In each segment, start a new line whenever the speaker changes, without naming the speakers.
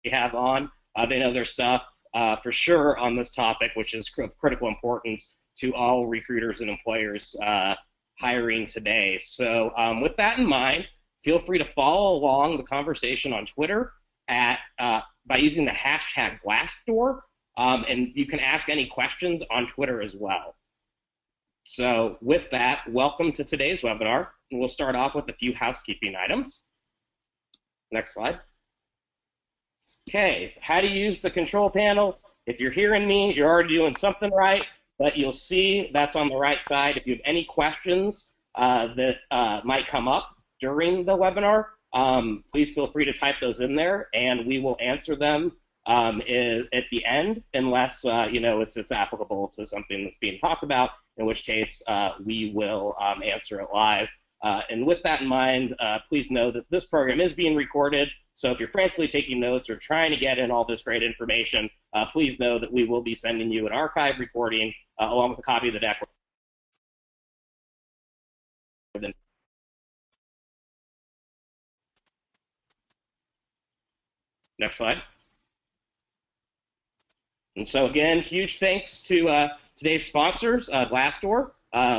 have on. They know their stuff for sure on this topic, which is of critical importance to all recruiters and employers hiring today. So with that in mind, feel free to follow along the conversation on Twitter at by using the hashtag Glassdoor, and you can ask any questions on Twitter as well. So with that, welcome to today's webinar. And we'll start off with a few housekeeping items. Next slide. Okay, how to use the control panel. If you're hearing me, you're already doing something right, but you'll see that's on the right side. If you have any questions that might come up during the webinar, please feel free to type those in there, and we will answer them at the end, unless it's applicable to something that's being talked about, in which case we will answer it live. And with that in mind, please know that this program is being recorded. So if you're frantically taking notes or trying to get in all this great information, please know that we will be sending you an archive recording along with a copy of the deck. Next slide. And so again, huge thanks to today's sponsors, Glassdoor,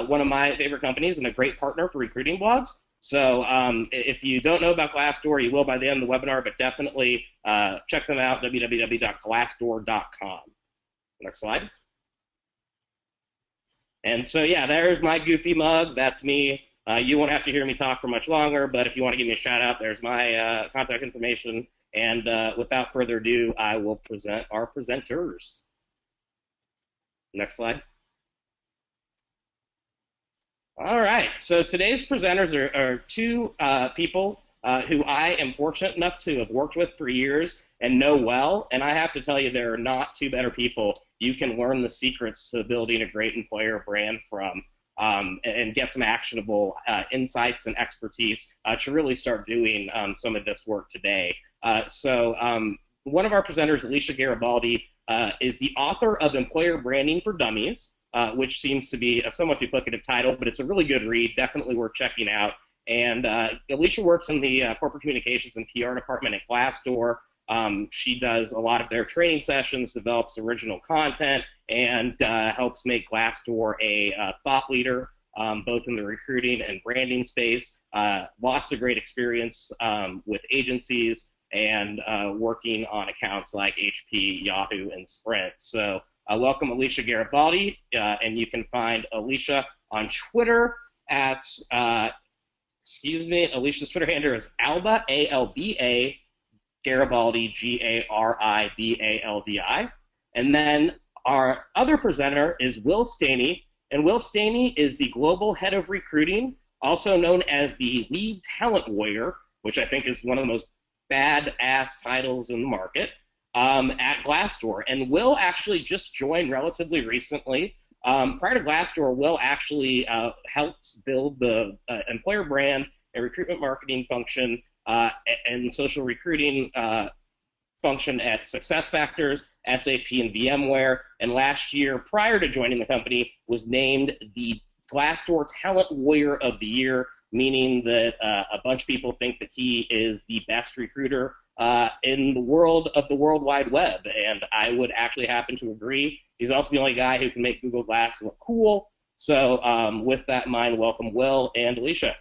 one of my favorite companies and a great partner for recruiting blogs. So if you don't know about Glassdoor, you will by the end of the webinar, but definitely check them out, www.glassdoor.com. Next slide. And so, yeah, there's my goofy mug. That's me. You won't have to hear me talk for much longer, but if you want to give me a shout out, there's my contact information. And without further ado, I will present our presenters. Next slide. All right, so today's presenters are two people who I am fortunate enough to have worked with for years and know well, and I have to tell you, there are not two better people you can learn the secrets to building a great employer brand from, and get some actionable insights and expertise to really start doing some of this work today. So one of our presenters, Alicia Garibaldi, is the author of Employer Branding for Dummies, which seems to be a somewhat duplicative title, but it's a really good read, definitely worth checking out. And Alicia works in the corporate communications and PR department at Glassdoor. She does a lot of their training sessions, develops original content, and helps make Glassdoor a thought leader, both in the recruiting and branding space. Lots of great experience with agencies and working on accounts like HP, Yahoo, and Sprint. So welcome, Alicia Garibaldi, and you can find Alicia on Twitter at, Alicia's Twitter handle is Alba, A-L-B-A, Garibaldi, G-A-R-I-B-A-L-D-I. And then our other presenter is Will Staney, and Will Staney is the Global Head of Recruiting, also known as the Lead Talent Warrior, which I think is one of the most badass titles in the market, at Glassdoor. And Will actually just joined relatively recently. Prior to Glassdoor, Will actually helped build the employer brand and recruitment marketing function and social recruiting function at SuccessFactors, SAP, and VMware. And last year, prior to joining the company, was named the Glassdoor Talent Warrior of the Year, meaning that a bunch of people think that he is the best recruiter in the world of the World Wide Web. And I would actually happen to agree. He's also the only guy who can make Google Glass look cool. So with that in mind, welcome Will and Alicia.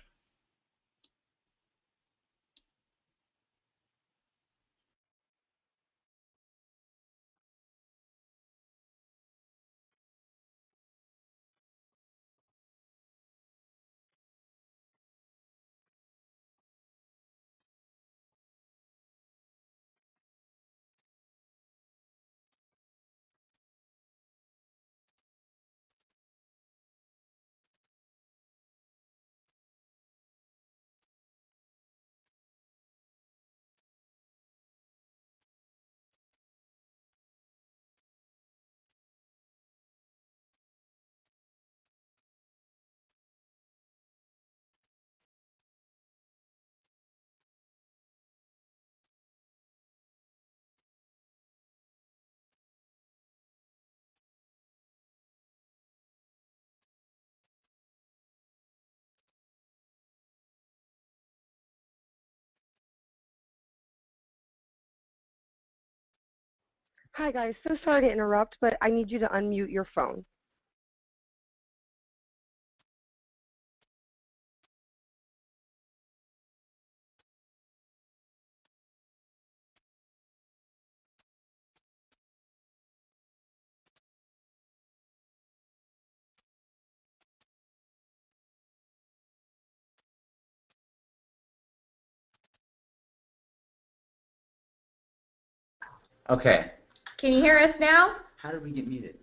Hi guys, so sorry to interrupt, but I need you to unmute your phone.
Okay.
Can you hear us now?
How did we get muted?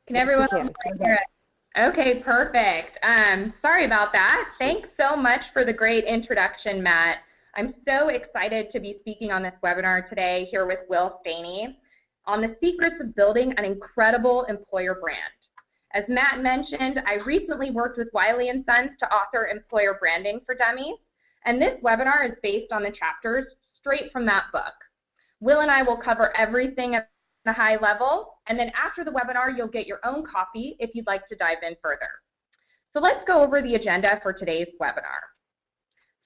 Can everyone hear us? Okay, perfect. Sorry about that. Thanks so much for the great introduction, Matt. I'm so excited to be speaking on this webinar today here with Will Staney on the secrets of building an incredible employer brand. As Matt mentioned, I recently worked with Wiley & Sons to author Employer Branding for Dummies, and this webinar is based on the chapters straight from that book. Will and I will cover everything at a high level, and then after the webinar, you'll get your own copy if you'd like to dive in further. So let's go over the agenda for today's webinar.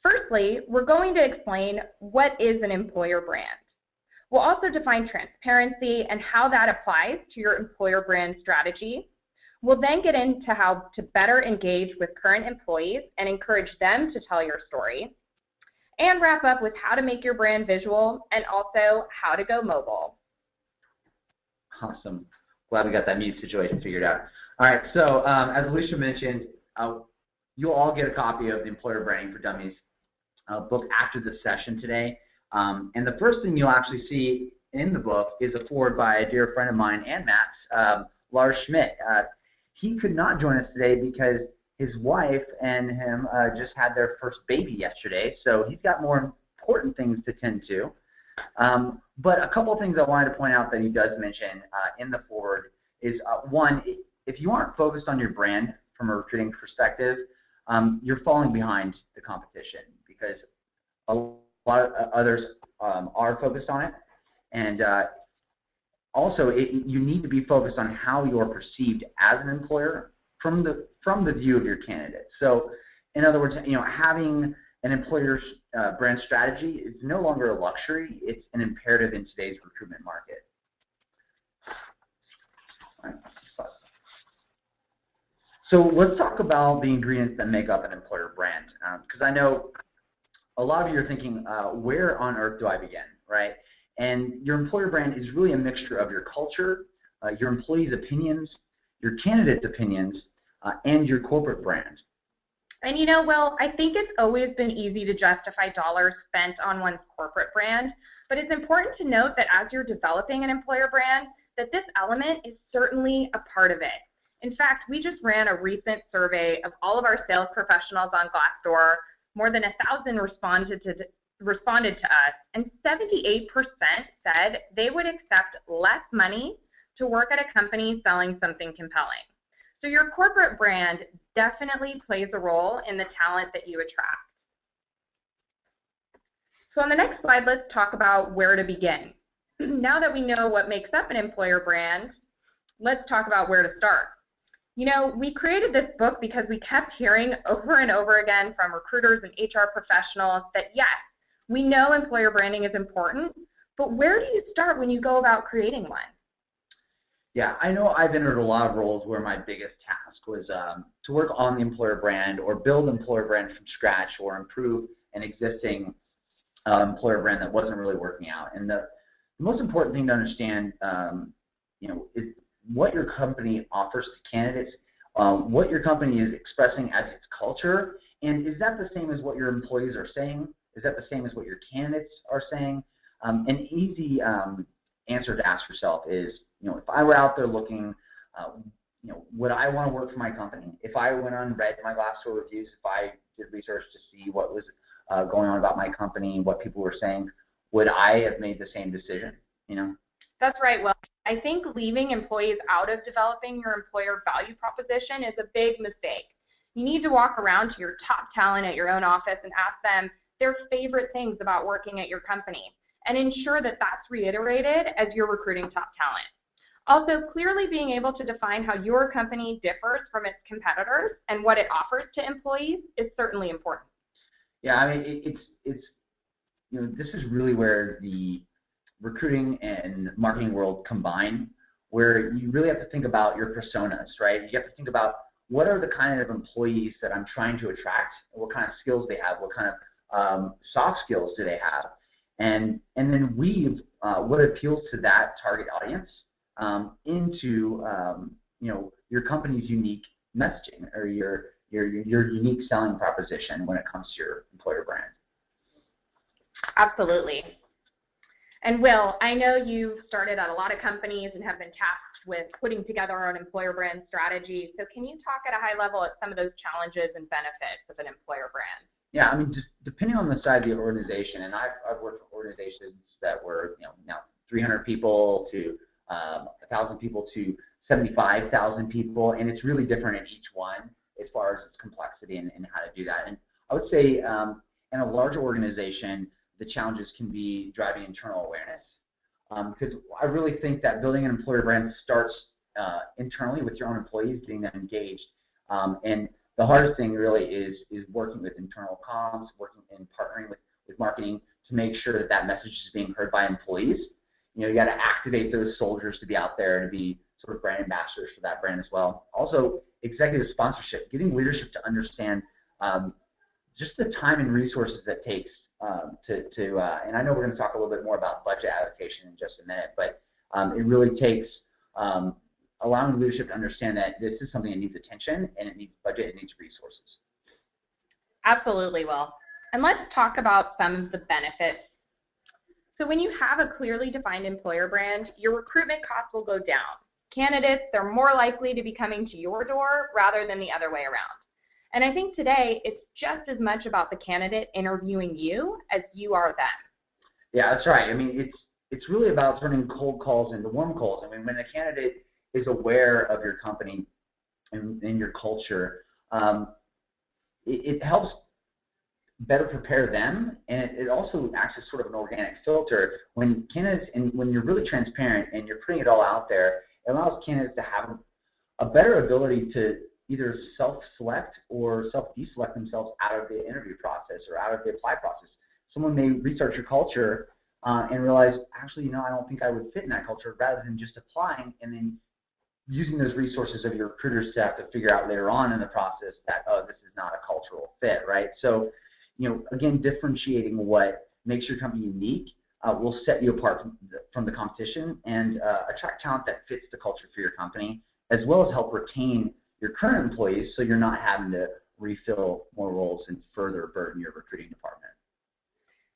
Firstly, we're going to explain what is an employer brand. We'll also define transparency and how that applies to your employer brand strategy. We'll then get into how to better engage with current employees and encourage them to tell your story, and wrap up with how to make your brand visual and also how to go mobile.
Awesome. Glad we got that mute situation figured out. All right, so as Alicia mentioned, you'll all get a copy of the Employer Branding for Dummies book after the session today. And the first thing you'll actually see in the book is a foreword by a dear friend of mine and Matt's, Lars Schmidt. He could not join us today because his wife and him just had their first baby yesterday, so he's got more important things to tend to. But a couple of things I wanted to point out that he does mention in the foreword is, one, if you aren't focused on your brand from a recruiting perspective, you're falling behind the competition because a lot of others are focused on it. And also, you need to be focused on how you're perceived as an employer from the view of your candidate. So, in other words, having an employer's brand strategy is no longer a luxury; it's an imperative in today's recruitment market. All right. So let's talk about the ingredients that make up an employer brand, because I know a lot of you are thinking, where on earth do I begin, right? And your employer brand is really a mixture of your culture, your employees' opinions, your candidates' opinions, and your corporate brand.
And Will, I think it's always been easy to justify dollars spent on one's corporate brand, but it's important to note that as you're developing an employer brand, that this element is certainly a part of it. In fact, we just ran a recent survey of all of our sales professionals on Glassdoor. More than 1,000 responded to us, and 78% said they would accept less money to work at a company selling something compelling. So your corporate brand definitely plays a role in the talent that you attract. So on the next slide, let's talk about where to begin. Now that we know what makes up an employer brand, let's talk about where to start. We created this book because we kept hearing over and over again from recruiters and HR professionals that yes, we know employer branding is important, but where do you start when you go about creating one?
Yeah, I know I've entered a lot of roles where my biggest task was to work on the employer brand or build an employer brand from scratch or improve an existing employer brand that wasn't really working out. And the most important thing to understand, is what your company offers to candidates, what your company is expressing as its culture, and is that the same as what your employees are saying? Is that the same as what your candidates are saying? An easy answer to ask yourself is, if I were out there looking, would I want to work for my company? If I went on read my Glassdoor reviews, if I did research to see what was going on about my company, what people were saying, would I have made the same decision?
That's right. Well, I think leaving employees out of developing your employer value proposition is a big mistake. You need to walk around to your top talent at your own office and ask them their favorite things about working at your company, and ensure that that's reiterated as you're recruiting top talent. Also, clearly being able to define how your company differs from its competitors and what it offers to employees is certainly important.
Yeah, I mean, it's this is really where the recruiting and marketing world combine, where you really have to think about your personas, right? You have to think about what are the kind of employees that I'm trying to attract, what kind of skills they have, what kind of soft skills do they have, and then weave what appeals to that target audience into your company's unique messaging or your unique selling proposition when it comes to your employer brand.
Absolutely. And Will, I know you've started at a lot of companies and have been tasked with putting together an employer brand strategy. So can you talk at a high level at some of those challenges and benefits of an employer brand?
Yeah, I mean, just depending on the size of the organization, and I've worked for organizations that were now 300 people to 1,000 people to 75,000 people, and it's really different in each one as far as its complexity and how to do that. And I would say in a larger organization, the challenges can be driving internal awareness, because I really think that building an employer brand starts internally with your own employees, getting them engaged, and the hardest thing really is working with internal comms, working and partnering with marketing to make sure that message is being heard by employees. You got to activate those soldiers to be out there, to be sort of brand ambassadors for that brand as well. Also, executive sponsorship, getting leadership to understand just the time and resources that takes and I know we're going to talk a little bit more about budget allocation in just a minute, but it really takes allowing leadership to understand that this is something that needs attention and it needs budget, it needs resources.
Absolutely, Will. And let's talk about some of the benefits. So when you have a clearly defined employer brand, your recruitment costs will go down. Candidates, they're more likely to be coming to your door rather than the other way around. And I think today it's just as much about the candidate interviewing you as you are them.
Yeah, that's right. I mean, it's really about turning cold calls into warm calls. I mean, when a candidate is aware of your company and your culture, it helps better prepare them, and it also acts as sort of an organic filter. When candidates, and when you're really transparent and you're putting it all out there, it allows candidates to have a better ability to either self-select or self-deselect themselves out of the interview process or out of the apply process. Someone may research your culture and realize, actually, I don't think I would fit in that culture, rather than just applying and then using those resources of your recruiter staff to figure out later on in the process that, oh, this is not a cultural fit, right? So, again, differentiating what makes your company unique will set you apart from the competition and attract talent that fits the culture for your company, as well as help retain your current employees so you're not having to refill more roles and further burden your recruiting department.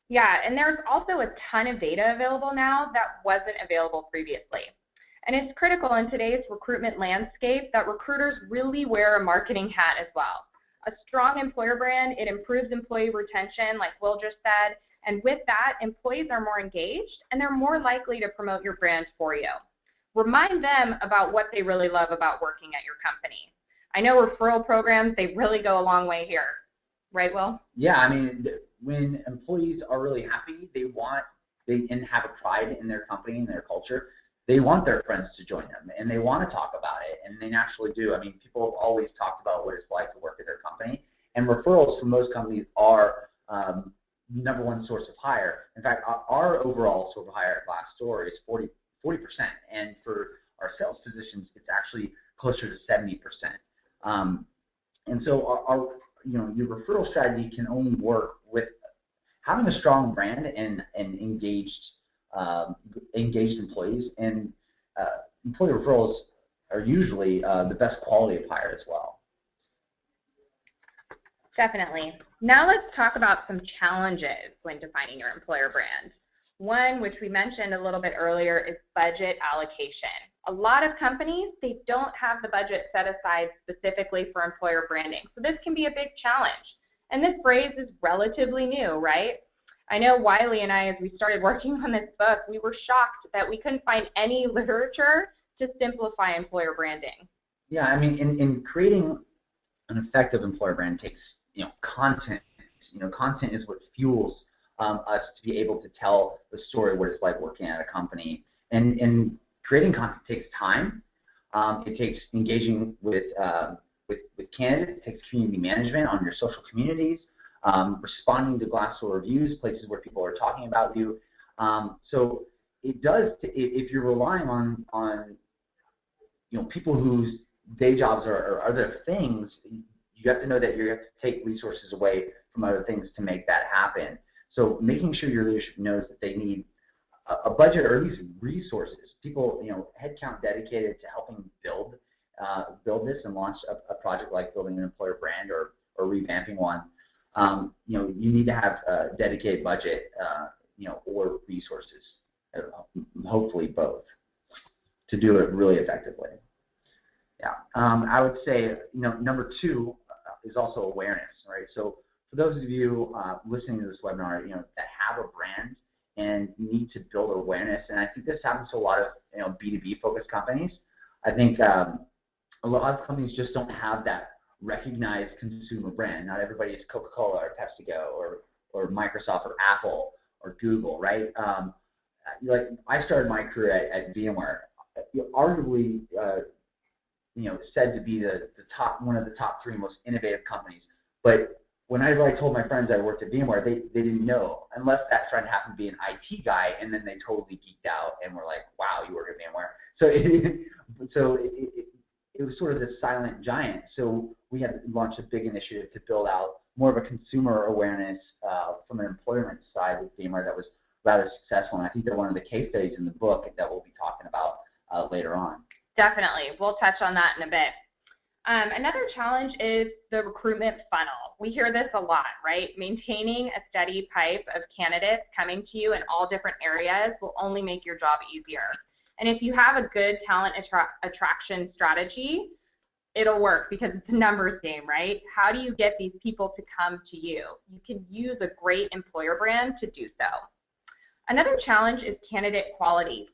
Yeah, and there's also a ton of data available now that wasn't available previously. And it's critical in today's recruitment landscape that recruiters really wear a marketing hat as well. A strong employer brand, it improves employee retention, like Will just said, and with that, employees are more engaged and they're more likely to promote your brand for you. Remind them about what they really love about working at your company. I know referral programs, they really go a long way here. Right, Will?
Yeah, I mean, when employees are really happy, and have a pride in their company and their culture, they want their friends to join them, and they want to talk about it, and they naturally do. I mean, people have always talked about what it's like to work at their company, and referrals from most companies are number one source of hire. In fact, our overall source of hire at Glassdoor is 40%, and for our sales positions, it's actually closer to 70%. And so your referral strategy can only work with having a strong brand and engaged employees, and employee referrals are usually the best quality of hire as well.
Definitely. Now let's talk about some challenges when defining your employer brand. One, which we mentioned a little bit earlier, is budget allocation. A lot of companies, they don't have the budget set aside specifically for employer branding. So this can be a big challenge. And this phrase is relatively new, right? I know Wiley and I, as we started working on this book, we were shocked that we couldn't find any literature to simplify employer branding.
Yeah, I mean, in creating an effective employer brand takes, content. Content is what fuels us to be able to tell the story of what it's like working at a company. And creating content takes time. It takes engaging with candidates. It takes community management on your social communities, responding to Glassdoor reviews, places where people are talking about you. So it does, if you're relying on people whose day jobs are other things, you have to know that you have to take resources away from other things to make that happen. So making sure your leadership knows that they need a budget or at least resources, people, headcount dedicated to helping build this and launch a project like building an employer brand or revamping one. You need to have a dedicated budget, or resources, hopefully both, to do it really effectively. Yeah, I would say, number 2 is also awareness, right? So for those of you listening to this webinar, that have a brand and need to build awareness, and I think this happens to a lot of, B2B focused companies. I think a lot of companies just don't have that recognized consumer brand. Not everybody is Coca-Cola or PepsiCo or Microsoft or Apple or Google, right? Like I started my career at VMware, arguably, said to be one of the top 3 most innovative companies. But whenever I told my friends I worked at VMware, they didn't know, unless that friend happened to be an IT guy, and then they totally geeked out and were like, "Wow, you work at VMware." So it was sort of this silent giant. So we had launched a big initiative to build out more of a consumer awareness from an employment side with VMware that was rather successful. And I think they're one of the case studies in the book that we'll be talking about later on.
Definitely. We'll touch on that in a bit. Another challenge is the recruitment funnel. We hear this a lot, right? Maintaining a steady pipe of candidates coming to you in all different areas will only make your job easier. And if you have a good talent attraction strategy, it'll work because it's a numbers game, right? How do you get these people to come to you? You can use a great employer brand to do so. Another challenge is candidate quality.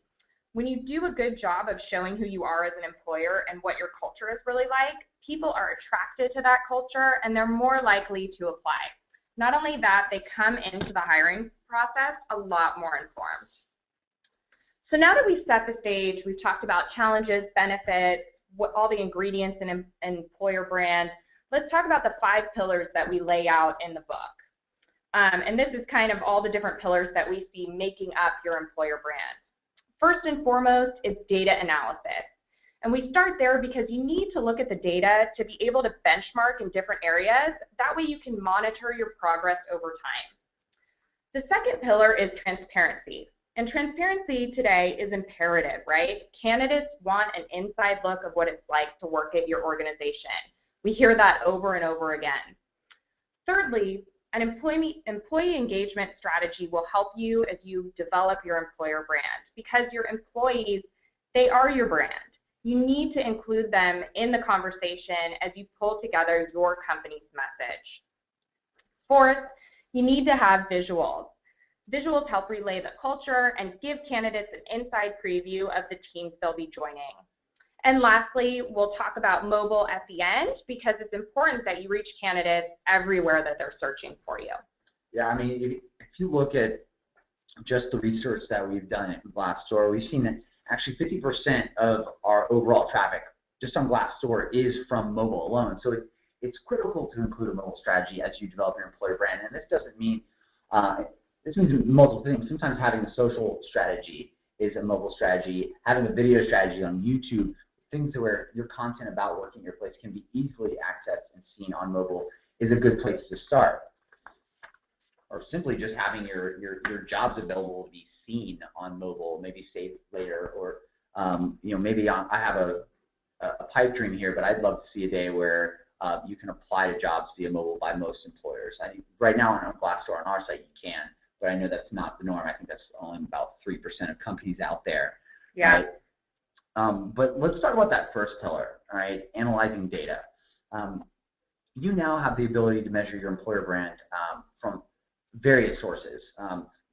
When you do a good job of showing who you are as an employer and what your culture is really like, people are attracted to that culture and they're more likely to apply. Not only that, they come into the hiring process a lot more informed. So now that we've set the stage, we've talked about challenges, benefits, all the ingredients in an employer brand, let's talk about the 5 pillars that we lay out in the book. And this is kind of all the different pillars that we see making up your employer brand. First and foremost, it's data analysis. And we start there because you need to look at the data to be able to benchmark in different areas. That way you can monitor your progress over time. The second pillar is transparency. And transparency today is imperative, right? Candidates want an inside look of what it's like to work at your organization. We hear that over and over again. Thirdly, an employee engagement strategy will help you as you develop your employer brand, because your employees, they are your brand. You need to include them in the conversation as you pull together your company's message. Fourth, you need to have visuals. Visuals help relay the culture and give candidates an inside preview of the teams they'll be joining. And lastly, we'll talk about mobile at the end because it's important that you reach candidates everywhere that they're searching for you.
Yeah, I mean, if you look at just the research that we've done at Glassdoor, we've seen that actually 50% of our overall traffic just on Glassdoor is from mobile alone. So it's critical to include a mobile strategy as you develop your employer brand. And this doesn't mean, this means multiple things. Sometimes having a social strategy is a mobile strategy. Having a video strategy on YouTube, things where your content about working at your place can be easily accessed and seen on mobile is a good place to start. Or simply just having your jobs available to be seen on mobile, maybe saved later, or maybe I have a pipe dream here, but I'd love to see a day where you can apply to jobs via mobile by most employers. I think right now on Glassdoor on our site you can, but I know that's not the norm. I think that's only about 3% of companies out there.
Yeah.
Right? But let's talk about that first pillar, all right, analyzing data. You now have the ability to measure your employer brand from various sources.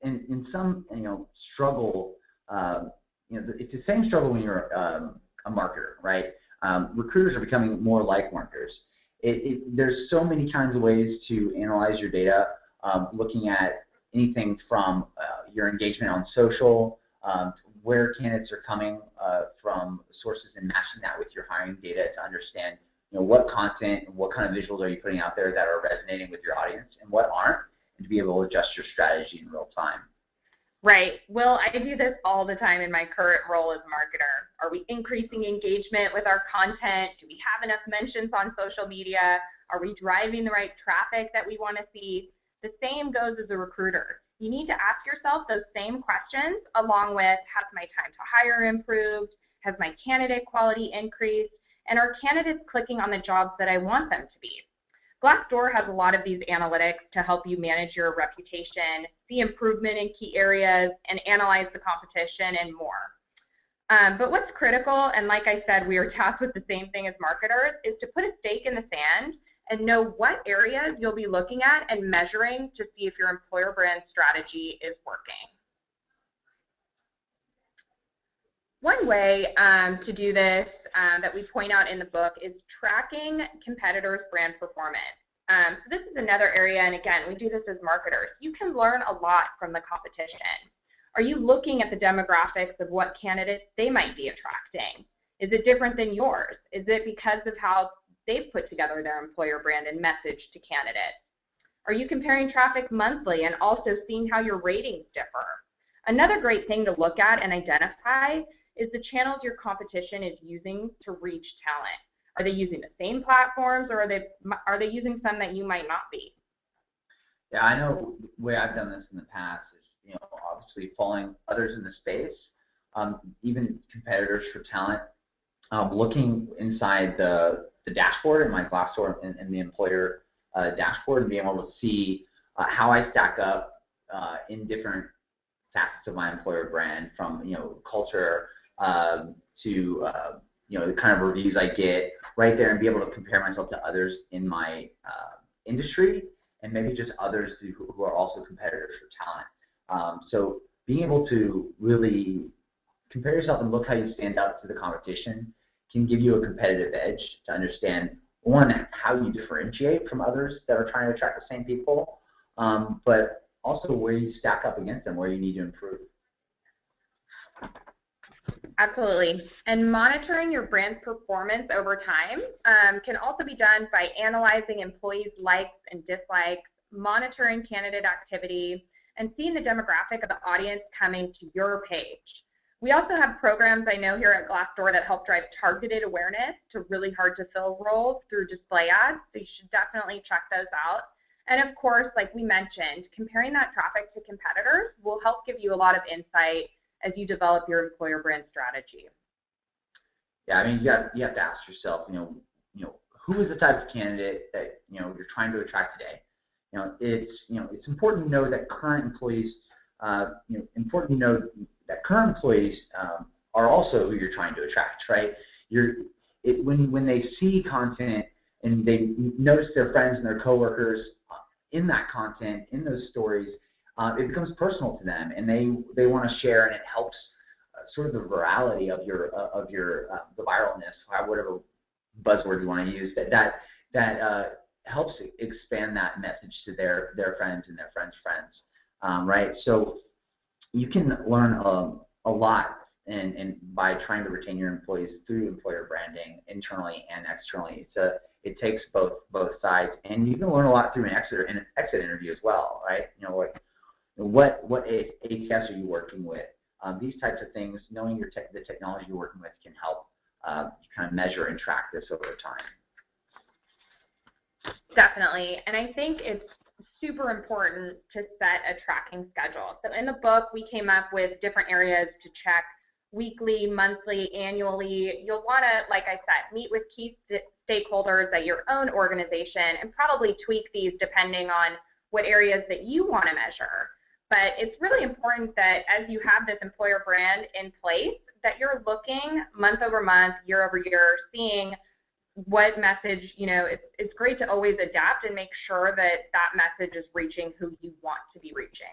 In some, struggle, it's the same struggle when you're a marketer, right? Recruiters are becoming more like marketers. There's so many kinds of ways to analyze your data, looking at anything from your engagement on social, where candidates are coming from sources, and matching that with your hiring data to understand, what content and what kind of visuals are you putting out there that are resonating with your audience and what aren't, and to be able to adjust your strategy in real time.
Right. Well, I do this all the time in my current role as marketer. Are we increasing engagement with our content? Do we have enough mentions on social media? Are we driving the right traffic that we want to see? The same goes as a recruiter. You need to ask yourself those same questions along with, has my time to hire improved? Has my candidate quality increased? And are candidates clicking on the jobs that I want them to be? Glassdoor has a lot of these analytics to help you manage your reputation, see improvement in key areas, and analyze the competition and more. But what's critical, and like I said, we are tasked with the same thing as marketers, is to put a stake in the sand and know what areas you'll be looking at and measuring to see if your employer brand strategy is working. One way to do this that we point out in the book is tracking competitors' brand performance. So this is another area, and again, we do this as marketers. You can learn a lot from the competition. Are you looking at the demographics of what candidates they might be attracting? Is it different than yours? Is it because of how they've put together their employer brand and message to candidates? Are you comparing traffic monthly and also seeing how your ratings differ? Another great thing to look at and identify is the channels your competition is using to reach talent. Are they using the same platforms, or are they using some that you might not be?
Yeah, I know the way I've done this in the past is, obviously following others in the space, even competitors for talent, looking inside the dashboard in my Glassdoor and the employer dashboard, and being able to see how I stack up in different facets of my employer brand, from culture to the kind of reviews I get right there, and be able to compare myself to others in my industry, and maybe just others who are also competitors for talent. So being able to really compare yourself and look how you stand out to the competition can give you a competitive edge to understand, one, how you differentiate from others that are trying to attract the same people, but also where you stack up against them, where you need to improve.
Absolutely. And monitoring your brand's performance over time can also be done by analyzing employees' likes and dislikes, monitoring candidate activity, and seeing the demographic of the audience coming to your page. We also have programs, I know, here at Glassdoor that help drive targeted awareness to really hard to fill roles through display ads, so you should definitely check those out. And of course, like we mentioned, comparing that traffic to competitors will help give you a lot of insight as you develop your employer brand strategy.
Yeah, I mean, you have to ask yourself, who is the type of candidate that you're trying to attract today? It's important to know that current employees, are also who you're trying to attract, right? When they see content and they notice their friends and their coworkers in that content, in those stories, it becomes personal to them, and they want to share, and it helps sort of the virality of the viralness, whatever buzzword you want to use. That helps expand that message to their friends and their friends' friends, right? So you can learn a lot and by trying to retain your employees through employer branding, internally and externally. It takes both sides, and you can learn a lot through an exit interview as well, right? What ATS are you working with? These types of things, knowing the technology you're working with can help kind of measure and track this over time.
Definitely, and I think it's super important to set a tracking schedule. So in the book, we came up with different areas to check weekly, monthly, annually. You'll want to, like I said, meet with key stakeholders at your own organization and probably tweak these depending on what areas that you want to measure. But it's really important that as you have this employer brand in place, that you're looking month over month, year over year, seeing what message, it's great to always adapt and make sure that that message is reaching who you want to be reaching.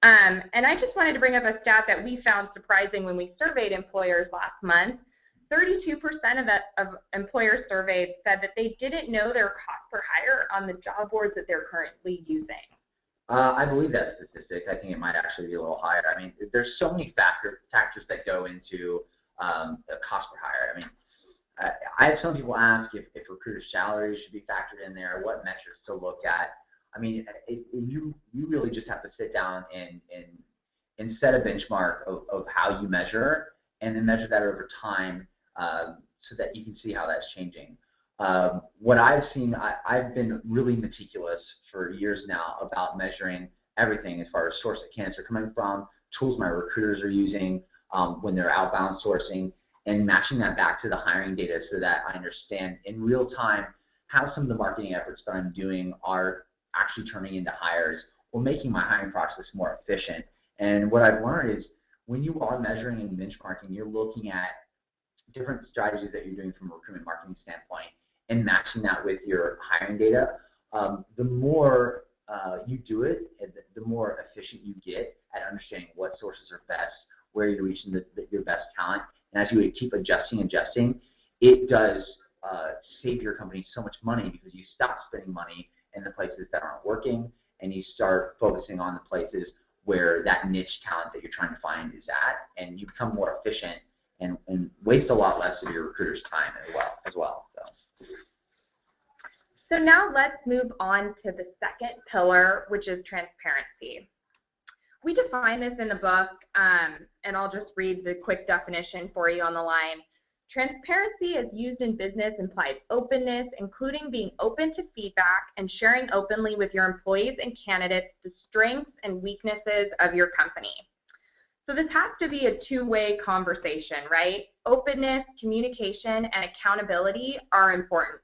And I just wanted to bring up a stat that we found surprising when we surveyed employers last month. 32% of employers surveyed said that they didn't know their cost per hire on the job boards that they're currently using.
I believe that statistic. I think it might actually be a little higher. I mean, there's so many factors that go into a cost per hire. I mean, I have some people ask if recruiters' salaries should be factored in there, what metrics to look at. I mean, you really just have to sit down and and set a benchmark of how you measure, and then measure that over time so that you can see how that's changing. What I've seen, I've been really meticulous for years now about measuring everything as far as source of candidates are coming from, tools my recruiters are using when they're outbound sourcing, and matching that back to the hiring data so that I understand in real time how some of the marketing efforts that I'm doing are actually turning into hires or making my hiring process more efficient. And what I've learned is when you are measuring and benchmarking, you're looking at different strategies that you're doing from a recruitment marketing standpoint and matching that with your hiring data. The more you do it, the more efficient you get at understanding what sources are best, where you're reaching your best talent. And as you keep adjusting, it does save your company so much money because you stop spending money in the places that aren't working and you start focusing on the places where that niche talent that you're trying to find is at, and you become more efficient and waste a lot less of your recruiter's time as well.
So now let's move on to the second pillar, which is transparency. We define this in the book, and I'll just read the quick definition for you on the line. Transparency as used in business implies openness, including being open to feedback and sharing openly with your employees and candidates the strengths and weaknesses of your company. So this has to be a two-way conversation, right? Openness, communication, and accountability are important.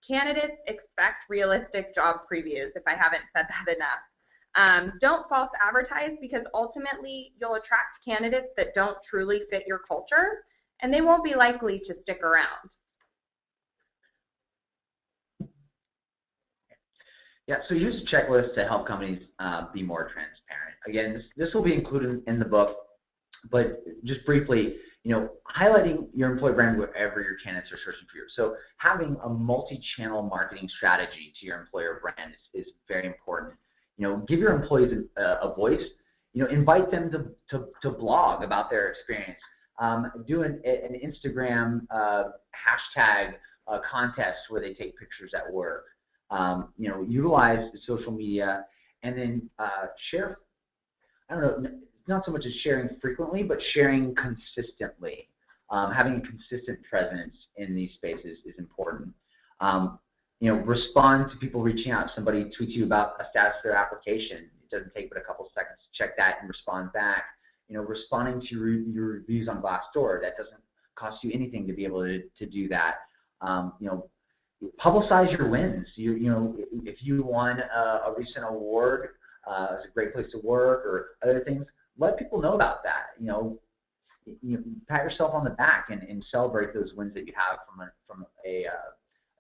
Candidates expect realistic job previews, if I haven't said that enough. Don't false advertise because ultimately you'll attract candidates that don't truly fit your culture, and they won't be likely to stick around.
Yeah, so use a checklist to help companies be more transparent. Again, this will be included in the book, but just briefly, highlighting your employer brand wherever your candidates are searching for you. So having a multi-channel marketing strategy to your employer brand is very important. Give your employees a voice. Invite them to blog about their experience. Do an Instagram hashtag contest where they take pictures at work. Utilize social media, and then share. I don't know, not so much as sharing frequently, but sharing consistently. Having a consistent presence in these spaces is important. Respond to people reaching out. Somebody tweets you about a status of their application. It doesn't take but a couple seconds to check that and respond back. Responding to your reviews on Glassdoor. That doesn't cost you anything to be able to do that. Publicize your wins. If you won a recent award, it's a great place to work, or other things, let people know about that. Pat yourself on the back and celebrate those wins that you have from a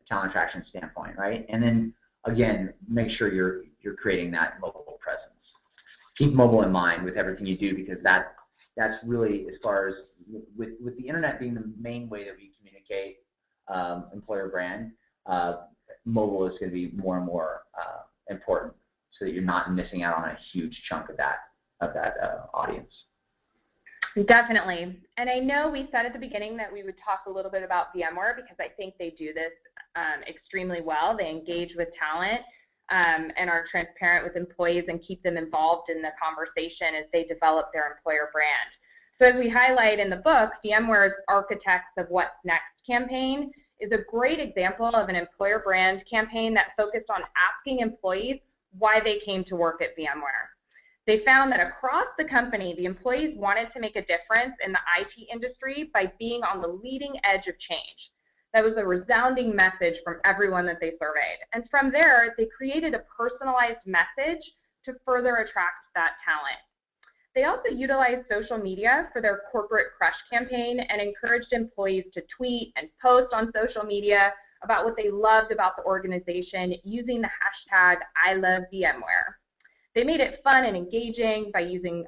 talent attraction standpoint, right? And then again, make sure you're creating that mobile presence. Keep mobile in mind with everything you do, because that's really, as far as with the internet being the main way that we communicate employer brand, mobile is going to be more and more important, so that you're not missing out on a huge chunk of that audience.
Definitely. And I know we said at the beginning that we would talk a little bit about VMware, because I think they do this extremely well. They engage with talent and are transparent with employees and keep them involved in the conversation as they develop their employer brand. So as we highlight in the book, VMware's Architects of What's Next campaign is a great example of an employer brand campaign that focused on asking employees why they came to work at VMware. They found that across the company, the employees wanted to make a difference in the IT industry by being on the leading edge of change. That was a resounding message from everyone that they surveyed. And from there, they created a personalized message to further attract that talent. They also utilized social media for their corporate crush campaign and encouraged employees to tweet and post on social media about what they loved about the organization using the hashtag #ILoveVMware. They made it fun and engaging by using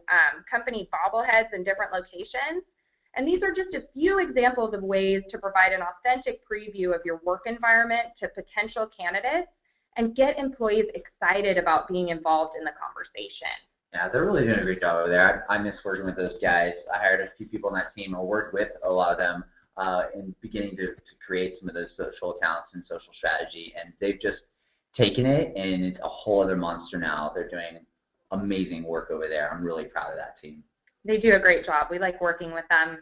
company bobbleheads in different locations. And these are just a few examples of ways to provide an authentic preview of your work environment to potential candidates and get employees excited about being involved in the conversation.
Yeah, they're really doing a great job over there. I miss working with those guys. I hired a few people on that team or worked with a lot of them in beginning to create some of those social accounts and social strategy. And they've just taken it, and it's a whole other monster now. They're doing amazing work over there. I'm really proud of that team.
They do a great job. We like working with them.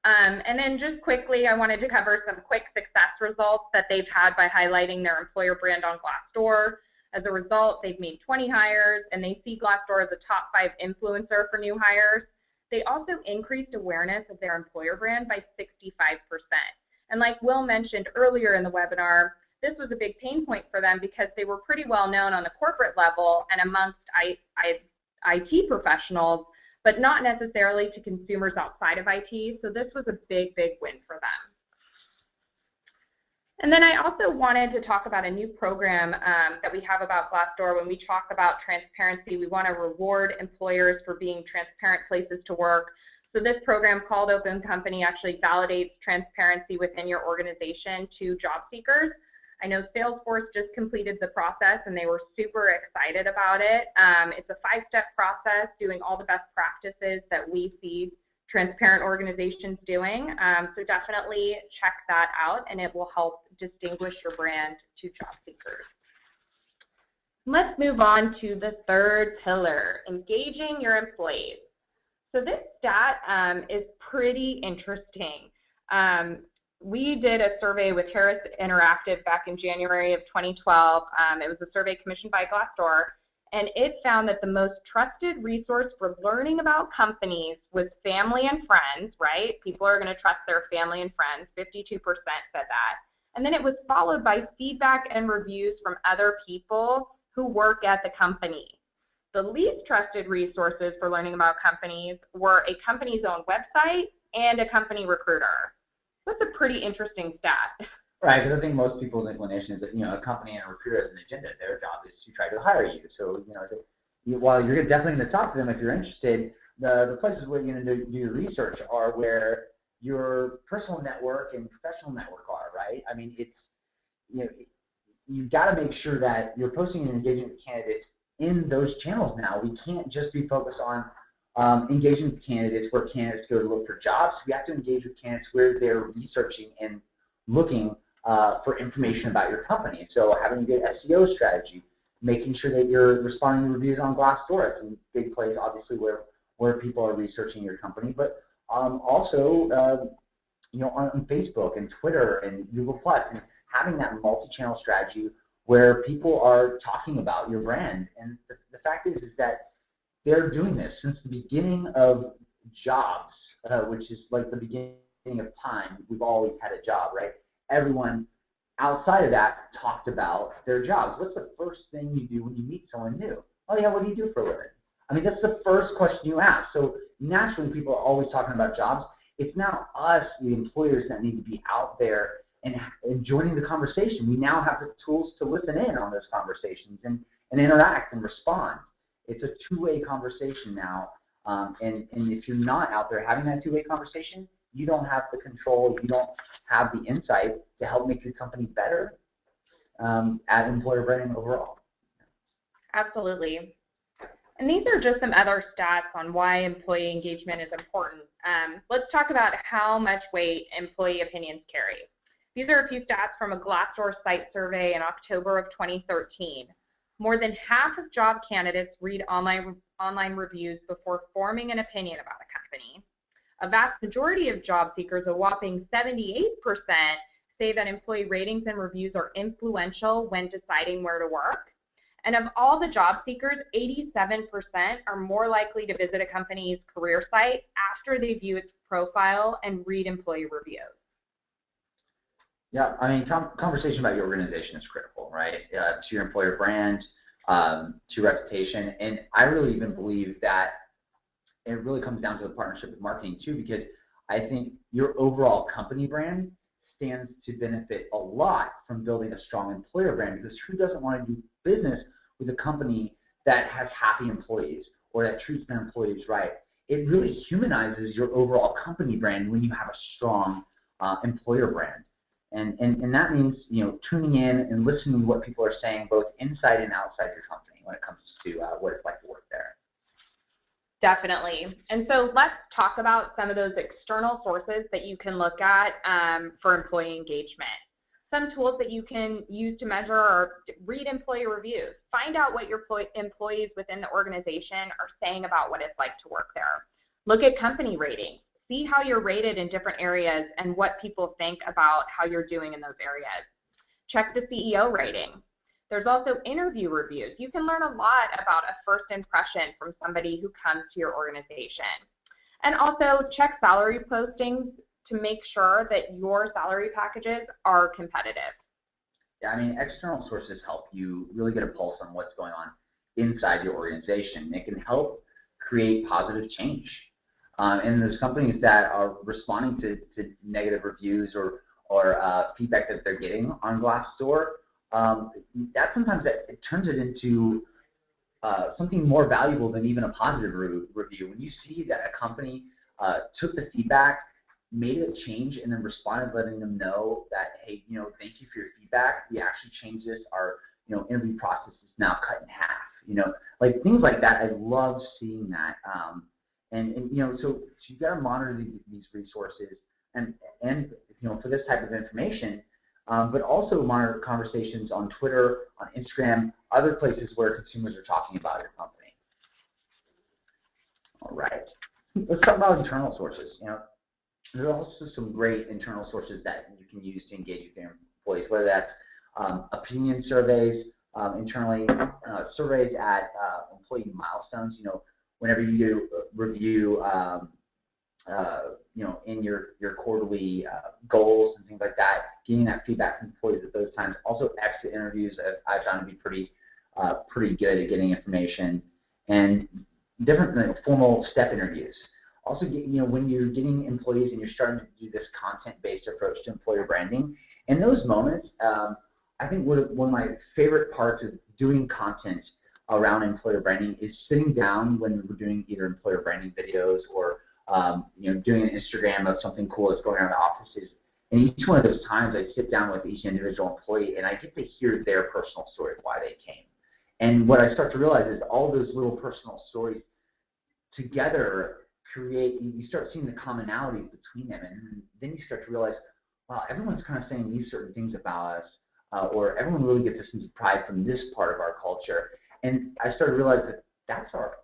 And then just quickly, I wanted to cover some quick success results that they've had by highlighting their employer brand on Glassdoor. As a result, they've made 20 hires, and they see Glassdoor as a top 5 influencer for new hires. They also increased awareness of their employer brand by 65%. And like Will mentioned earlier in the webinar, this was a big pain point for them because they were pretty well known on the corporate level and amongst IT professionals, but not necessarily to consumers outside of IT. So this was a big, big win for them. And then I also wanted to talk about a new program that we have about Glassdoor. When we talk about transparency, we want to reward employers for being transparent places to work. So this program called Open Company actually validates transparency within your organization to job seekers. I know Salesforce just completed the process and they were super excited about it. It's a 5-step process doing all the best practices that we see transparent organizations doing. So definitely check that out and it will help distinguish your brand to job seekers. Let's move on to the third pillar, engaging your employees. So this stat is pretty interesting. We did a survey with Harris Interactive back in January of 2012. It was a survey commissioned by Glassdoor, and it found that the most trusted resource for learning about companies was family and friends, right? People are going to trust their family and friends. 52% said that. And then it was followed by feedback and reviews from other people who work at the company. The least trusted resources for learning about companies were a company's own website and a company recruiter. That's a pretty interesting stat.
Right, because I think most people's inclination is that, a company and a recruiter has an agenda. Their job is to try to hire you. So, while you're definitely going to talk to them if you're interested, the places where you're going to do your research are where your personal network and professional network are, right? I mean, you've got to make sure that you're posting and engaging with candidates in those channels now. We can't just be focused on engaging with candidates where candidates go to look for jobs. We have to engage with candidates where they're researching and looking for information about your company. So having a good SEO strategy, making sure that you're responding to reviews on Glassdoor. It's a big place, obviously, where people are researching your company, but also, on Facebook and Twitter and Google+, and having that multi-channel strategy where people are talking about your brand. And the fact is that they're doing this since the beginning of jobs, which is like the beginning of time. We've always had a job, right? Everyone outside of that talked about their jobs. What's the first thing you do when you meet someone new? Oh yeah, what do you do for a living? I mean, that's the first question you ask. So naturally, people are always talking about jobs. It's now us, the employers, that need to be out there and joining the conversation. We now have the tools to listen in on those conversations and interact and respond. It's a two-way conversation now, and if you're not out there having that two-way conversation, you don't have the control, you don't have the insight to help make your company better at employer branding overall.
Absolutely. And these are just some other stats on why employee engagement is important. Let's talk about how much weight employee opinions carry. These are a few stats from a Glassdoor site survey in October of 2013. More than half of job candidates read online reviews before forming an opinion about a company. A vast majority of job seekers, a whopping 78%, say that employee ratings and reviews are influential when deciding where to work. And of all the job seekers, 87% are more likely to visit a company's career site after they view its profile and read employee reviews.
Yeah, I mean, conversation about your organization is critical, right? To your employer brand, to reputation. And I really even believe that it really comes down to the partnership with marketing too, because I think your overall company brand stands to benefit a lot from building a strong employer brand, because who doesn't want to do business with a company that has happy employees or that treats their employees right? It really humanizes your overall company brand when you have a strong employer brand. And that means, tuning in and listening to what people are saying both inside and outside your company when it comes to what it's like to work there.
Definitely. And so let's talk about some of those external sources that you can look at for employee engagement. Some tools that you can use to measure are read employee reviews. Find out what your employees within the organization are saying about what it's like to work there. Look at company ratings. See how you're rated in different areas and what people think about how you're doing in those areas. Check the CEO rating. There's also interview reviews. You can learn a lot about a first impression from somebody who comes to your organization. And also check salary postings to make sure that your salary packages are competitive.
Yeah, I mean, external sources help you really get a pulse on what's going on inside your organization. It can help create positive change. And there's companies that are responding to negative reviews or feedback that they're getting on Glassdoor. That sometimes it turns it into something more valuable than even a positive review. When you see that a company took the feedback, made a change, and then responded, letting them know that, hey, thank you for your feedback. We actually changed this. Our, interview process is now cut in half. Like things like that. I love seeing that. So you've got to monitor these resources and for this type of information, but also monitor conversations on Twitter, on Instagram, other places where consumers are talking about your company. All right. Let's talk about internal sources. There are also some great internal sources that you can use to engage with your employees, whether that's opinion surveys internally, surveys at employee milestones. Whenever you do review, in your quarterly goals and things like that, getting that feedback from employees at those times. Also, exit interviews I found to be pretty good at getting information, and different formal step interviews. Also, when you're getting employees and you're starting to do this content-based approach to employer branding, in those moments, I think one of my favorite parts of doing content around employer branding is sitting down when we're doing either employer branding videos or doing an Instagram of something cool that's going on in the offices. And each one of those times, I sit down with each individual employee and I get to hear their personal story of why they came. And what I start to realize is all those little personal stories together create, you start seeing the commonalities between them, and then you start to realize, wow, everyone's kind of saying these certain things about us, or everyone really gets a sense of pride from this part of our culture. And I started to realize that that's our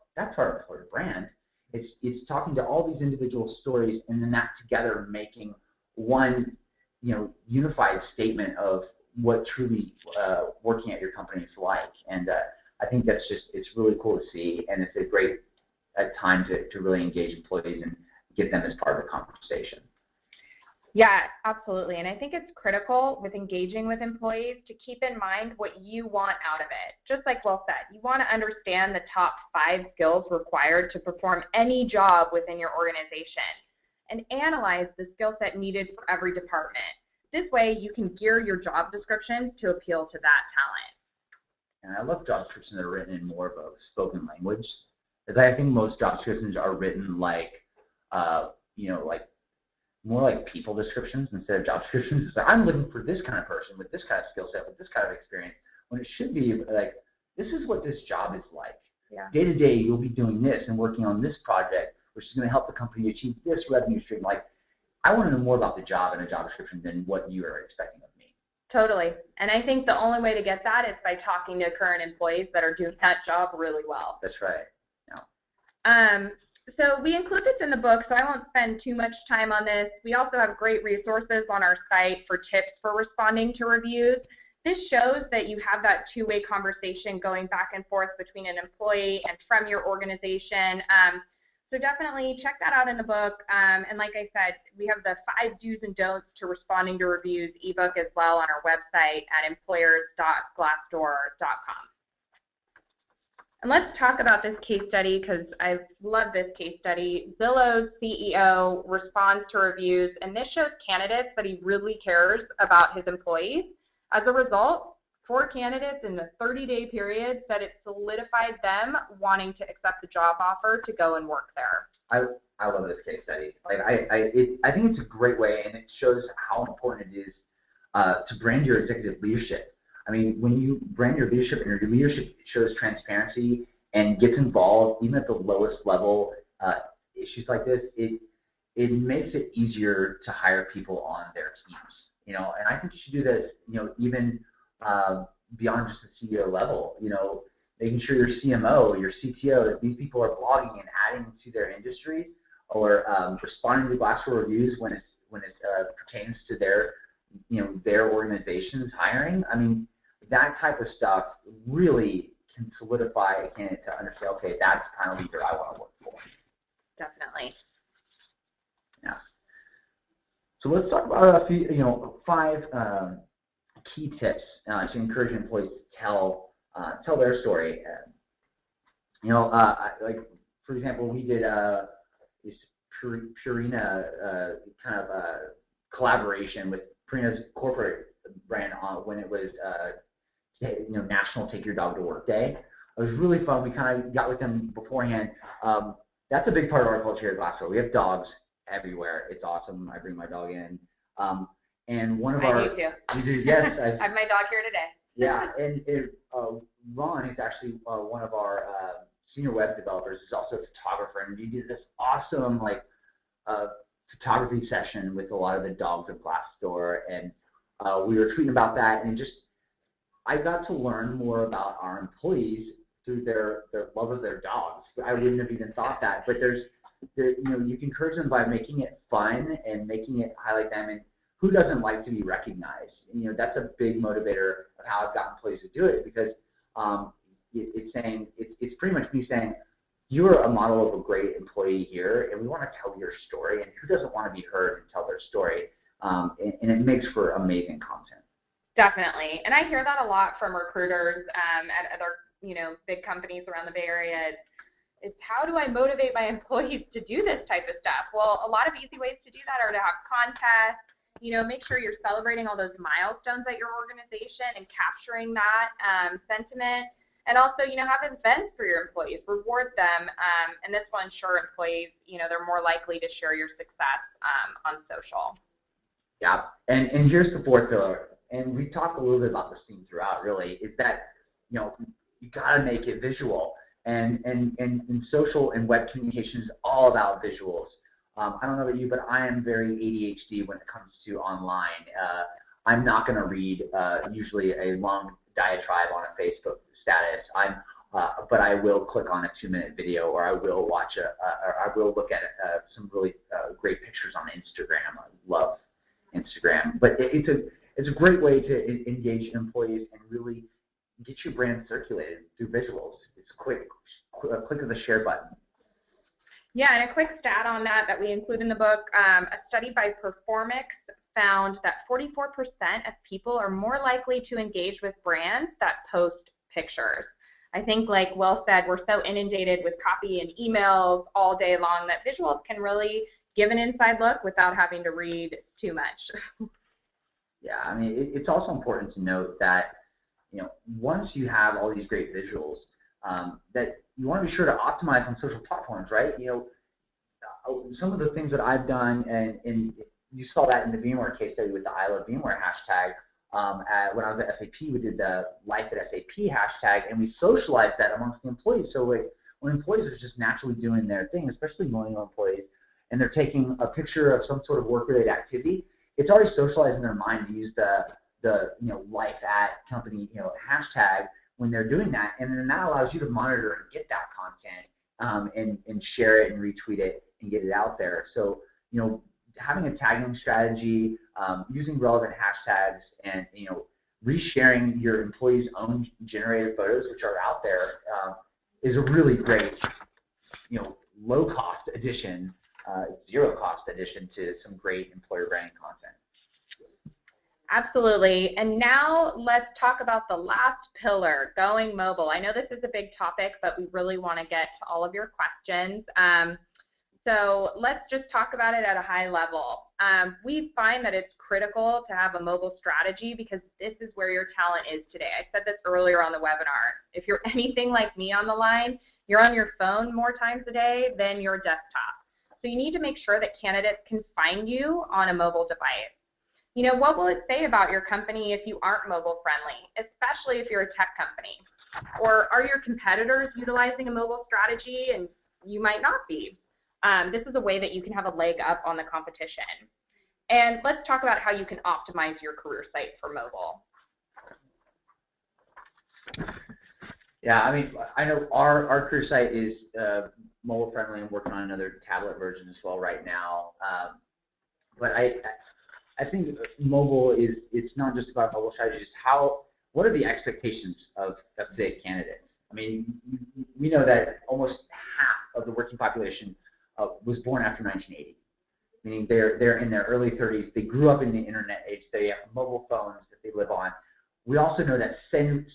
employer brand. It's talking to all these individual stories, and then that together making one, unified statement of what truly working at your company is like. And I think it's really cool to see, and it's a great time to really engage employees and get them as part of the conversation.
Yeah, absolutely. And I think it's critical with engaging with employees to keep in mind what you want out of it. Just like Will said, you want to understand the top 5 skills required to perform any job within your organization and analyze the skill set needed for every department. This way, you can gear your job descriptions to appeal to that talent.
And I love job descriptions that are written in more of a spoken language, because I think most job descriptions are written like, more like people descriptions instead of job descriptions. It's like, I'm looking for this kind of person with this kind of skill set, with this kind of experience, when it should be like, this is what this job is like.
Yeah.
Day to day, you'll be doing this and working on this project, which is going to help the company achieve this revenue stream. Like, I want to know more about the job in a job description than what you are expecting of me.
Totally. And I think the only way to get that is by talking to current employees that are doing that job really well.
That's right. Yeah.
So we include this in the book, so I won't spend too much time on this. We also have great resources on our site for tips for responding to reviews. This shows that you have that two-way conversation going back and forth between an employee and from your organization. So definitely check that out in the book. And like I said, we have the 5 do's and don'ts to responding to reviews ebook as well on our website at employers.glassdoor.com. And let's talk about this case study, because I love this case study. Zillow's CEO responds to reviews, and this shows candidates that he really cares about his employees. As a result, 4 candidates in the 30-day period said it solidified them wanting to accept the job offer to go and work there.
I love this case study. Like I think it's a great way, and it shows how important it is to brand your executive leadership. I mean, when you brand your leadership and your leadership shows transparency and gets involved even at the lowest level issues like this, it makes it easier to hire people on their teams. And I think you should do this, even beyond just the CEO level. Making sure your CMO, your CTO, that these people are blogging and adding to their industries responding to Glassdoor reviews when it pertains to their their organization's hiring. I mean, that type of stuff really can solidify a candidate to understand, okay, that's the kind of leader I want to work for.
Definitely.
Yeah. So let's talk about a few, 5 key tips to encourage employees to tell their story. Like for example, we did this Purina kind of collaboration with Purina's corporate brand when it was National Take Your Dog to Work Day. It was really fun. We kind of got with them beforehand. That's a big part of our culture here at Glassdoor. We have dogs everywhere. It's awesome. I bring my dog in. And one of
I do too.
You do, yes.
I have my dog here today.
Yeah, and Ron is actually one of our senior web developers. He's also a photographer, and we did this awesome photography session with a lot of the dogs of Glassdoor, and we were tweeting about that, and I got to learn more about our employees through their love of their dogs. I wouldn't have even thought that, but you can encourage them by making it fun and making it highlight them. And who doesn't like to be recognized? That's a big motivator of how I've got employees to do it, because it's pretty much me saying, you're a model of a great employee here, and we want to tell your story. And who doesn't want to be heard and tell their story? And it makes for amazing content.
Definitely, and I hear that a lot from recruiters at other big companies around the Bay Area. It's how do I motivate my employees to do this type of stuff? Well, a lot of easy ways to do that are to have contests. Make sure you're celebrating all those milestones at your organization and capturing that sentiment. And also, have events for your employees, reward them, and this will ensure employees, they're more likely to share your success on social.
Yeah, and here's the 4th pillar, and we talked a little bit about this theme throughout, really, is that, you got to make it visual. And social and web communication is all about visuals. I don't know about you, but I am very ADHD when it comes to online. I'm not going to read usually a long diatribe on a Facebook status. But I will click on a 2-minute video, or I will watch or I will look at some really great pictures on Instagram. I love Instagram, but it's a great way to engage employees and really get your brand circulated through visuals. It's a click of the share button.
Yeah, and a quick stat on that we include in the book, a study by Performix found that 44% of people are more likely to engage with brands that post pictures. I think, like Will said, we're so inundated with copy and emails all day long that visuals can really give an inside look without having to read too much.
Yeah, I mean, it's also important to note that, once you have all these great visuals, that you want to be sure to optimize on social platforms, right? Some of the things that I've done, and you saw that in the VMware case study with the I Love VMware hashtag. When I was at SAP, we did the Life at SAP hashtag, and we socialized that amongst the employees. So when employees are just naturally doing their thing, especially millennial employees, and they're taking a picture of some sort of work-related activity, it's already socialized in their mind to use the Life at company hashtag when they're doing that, and then that allows you to monitor and get that content and share it and retweet it and get it out there. So having a tagging strategy, using relevant hashtags, and resharing your employees' own generated photos, which are out there, is a really great low-cost addition, zero-cost addition to some great employer branding content.
Absolutely. And now let's talk about the last pillar, going mobile. I know this is a big topic, but we really want to get to all of your questions. So let's just talk about it at a high level. We find that it's critical to have a mobile strategy because this is where your talent is today. I said this earlier on the webinar. If you're anything like me on the line, you're on your phone more times a day than your desktop. So you need to make sure that candidates can find you on a mobile device. What will it say about your company if you aren't mobile friendly, especially if you're a tech company? Or are your competitors utilizing a mobile strategy and you might not be? This is a way that you can have a leg up on the competition. And let's talk about how you can optimize your career site for mobile.
Yeah, I mean, I know our career site is mobile friendly. I'm working on another tablet version as well right now. But I think mobile it's not just about mobile strategies. What are the expectations of today's candidates? I mean, we know that almost half of the working population was born after 1980, meaning they're in their early 30s. They grew up in the internet age. They have mobile phones that they live on. We also know that 70%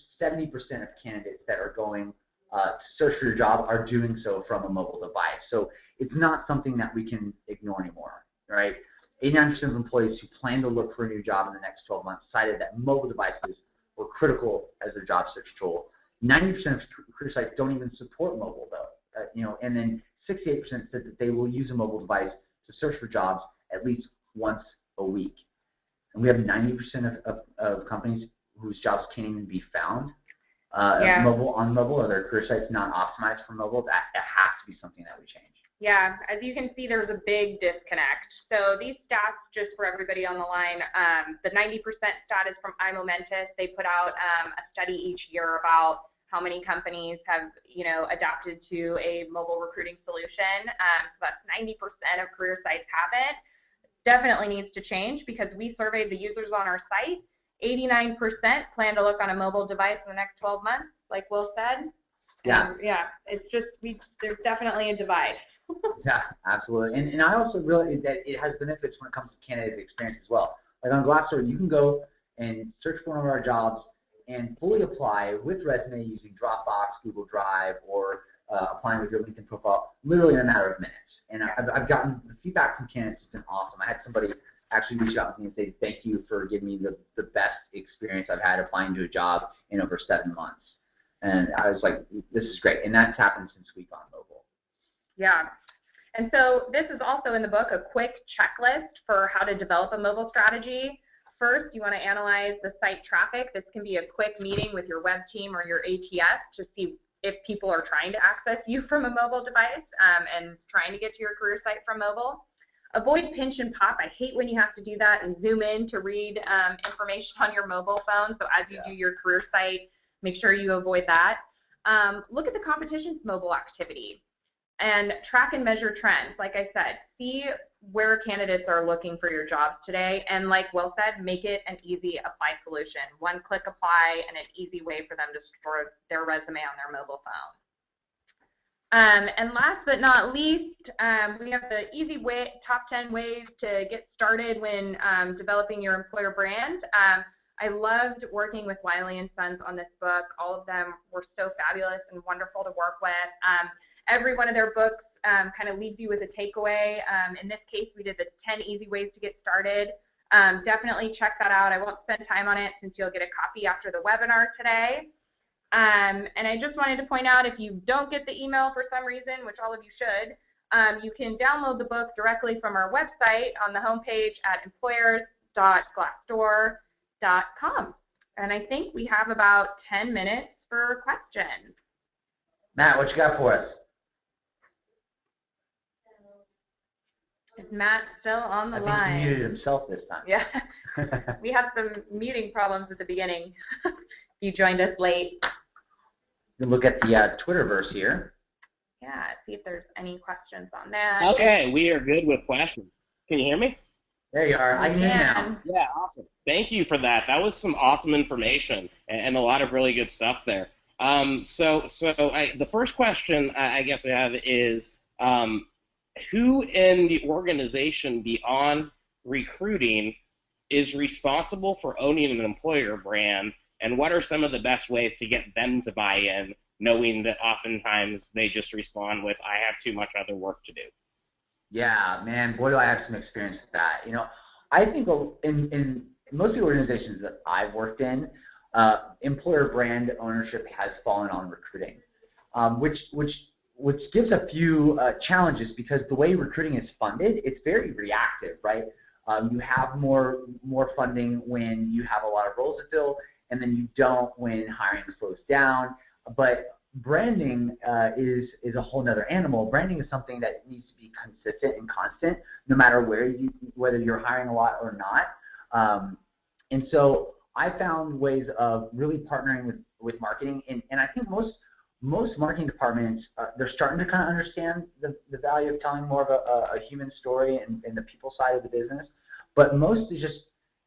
of candidates that are going to search for your job are doing so from a mobile device. So it's not something that we can ignore anymore, right? 89% of employees who plan to look for a new job in the next 12 months cited that mobile devices were critical as their job search tool. 90% of career sites don't even support mobile, though. And then 68% said that they will use a mobile device to search for jobs at least once a week. And we have 90% of companies whose jobs can't even be found on mobile, or their career sites not optimized for mobile. That has to be something that we change.
Yeah, as you can see, there's a big disconnect. So these stats, just for everybody on the line, the 90% stat is from iMomentus. They put out a study each year about how many companies have, adapted to a mobile recruiting solution. So that's 90% of career sites have it. Definitely needs to change because we surveyed the users on our site. 89% plan to look on a mobile device in the next 12 months, like Will said.
Yeah.
It's just, there's definitely a divide.
Yeah, absolutely. And I also realize that it has benefits when it comes to candidate experience as well. Like on Glassdoor, you can go and search for one of our jobs and fully apply with resume using Dropbox, Google Drive, or applying with your LinkedIn profile literally in a matter of minutes. And I've gotten the feedback from candidates has been awesome. I had somebody actually reach out to me and say, thank you for giving me the best experience I've had applying to a job in over 7 months. And I was like, this is great. And that's happened since we've gone mobile.
Yeah. And so this is also in the book, a quick checklist for how to develop a mobile strategy. First, you want to analyze the site traffic. This can be a quick meeting with your web team or your ATS to see if people are trying to access you from a mobile device and trying to get to your career site from mobile. Avoid pinch and pop. I hate when you have to do that and zoom in to read information on your mobile phone. So as you do your career site, make sure you avoid that. Look at the competition's mobile activity and track and measure trends. Like I said, see where candidates are looking for your jobs today. And like Will said, make it an easy apply solution. One-click apply and an easy way for them to store their resume on their mobile phone. And last but not least, we have the easy way, top 10 ways to get started when developing your employer brand. I loved working with Wiley & Sons on this book. All of them were so fabulous and wonderful to work with. Every one of their books kind of leaves you with a takeaway. In this case, we did the 10 easy ways to get started. Definitely check that out. I won't spend time on it since you'll get a copy after the webinar today. And I just wanted to point out, if you don't get the email for some reason, which all of you should, you can download the book directly from our website on the homepage at employers.glassdoor.com. And I think we have about 10 minutes for questions.
Matt, what you got for us?
Is Matt still on the line?
I think he muted himself this time.
Yeah. We had some muting problems at the beginning. You joined us late.
You look at the Twitterverse here.
Yeah, see if there's any questions on that.
Okay, we are good with questions. Can you hear me?
There you are. I can hear you now.
Yeah, awesome. Thank you for that. That was some awesome information and a lot of really good stuff there. The first question I guess I have is, who in the organization beyond recruiting is responsible for owning an employer brand, and what are some of the best ways to get them to buy in, knowing that oftentimes they just respond with, I have too much other work to do?
Yeah, man, boy, do I have some experience with that. I think in most of the organizations that I've worked in, employer brand ownership has fallen on recruiting, which gives a few challenges, because the way recruiting is funded, it's very reactive, right? You have more funding when you have a lot of roles to fill, and then you don't when hiring slows down. But branding is a whole nother animal. Branding is something that needs to be consistent and constant, no matter whether you're hiring a lot or not. And so I found ways of really partnering with marketing, and I think most most marketing departments, they're starting to kind of understand the value of telling more of a human story and the people side of the business. But most is just,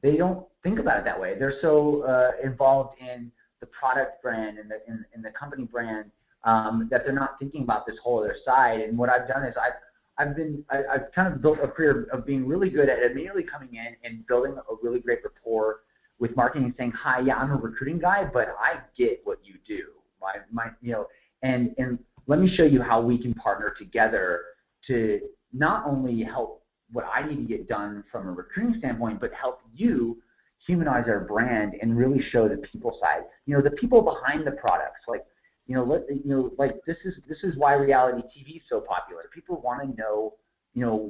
they don't think about it that way. They're so involved in the product brand and the company brand that they're not thinking about this whole other side. And what I've done is I've kind of built a career of being really good at immediately coming in and building a really great rapport with marketing and saying, hi, yeah, I'm a recruiting guy, but I get what you do. And let me show you how we can partner together to not only help what I need to get done from a recruiting standpoint, but help you humanize our brand and really show the people side. The people behind the products. This is why reality TV is so popular. People want to know,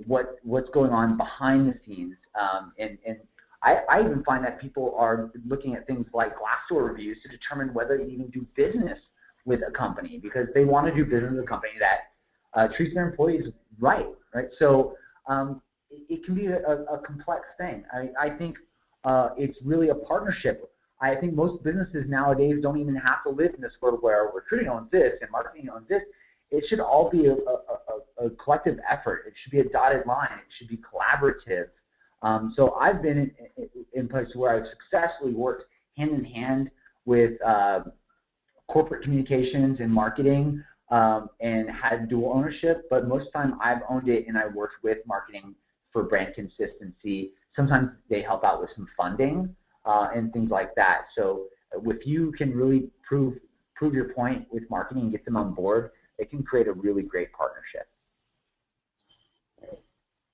what's going on behind the scenes. And I even find that people are looking at things like Glassdoor reviews to determine whether you even do business with a company, because they want to do business with a company that treats their employees right? So it can be a complex thing. I think it's really a partnership. I think most businesses nowadays don't even have to live in this world where recruiting owns this and marketing owns this. It should all be a collective effort. It should be a dotted line. It should be collaborative. So I've been in places where I've successfully worked hand in hand with corporate communications and marketing and had dual ownership, but most of the time I've owned it and I worked with marketing for brand consistency. Sometimes they help out with some funding and things like that. So if you can really prove your point with marketing and get them on board, it can create a really great partnership.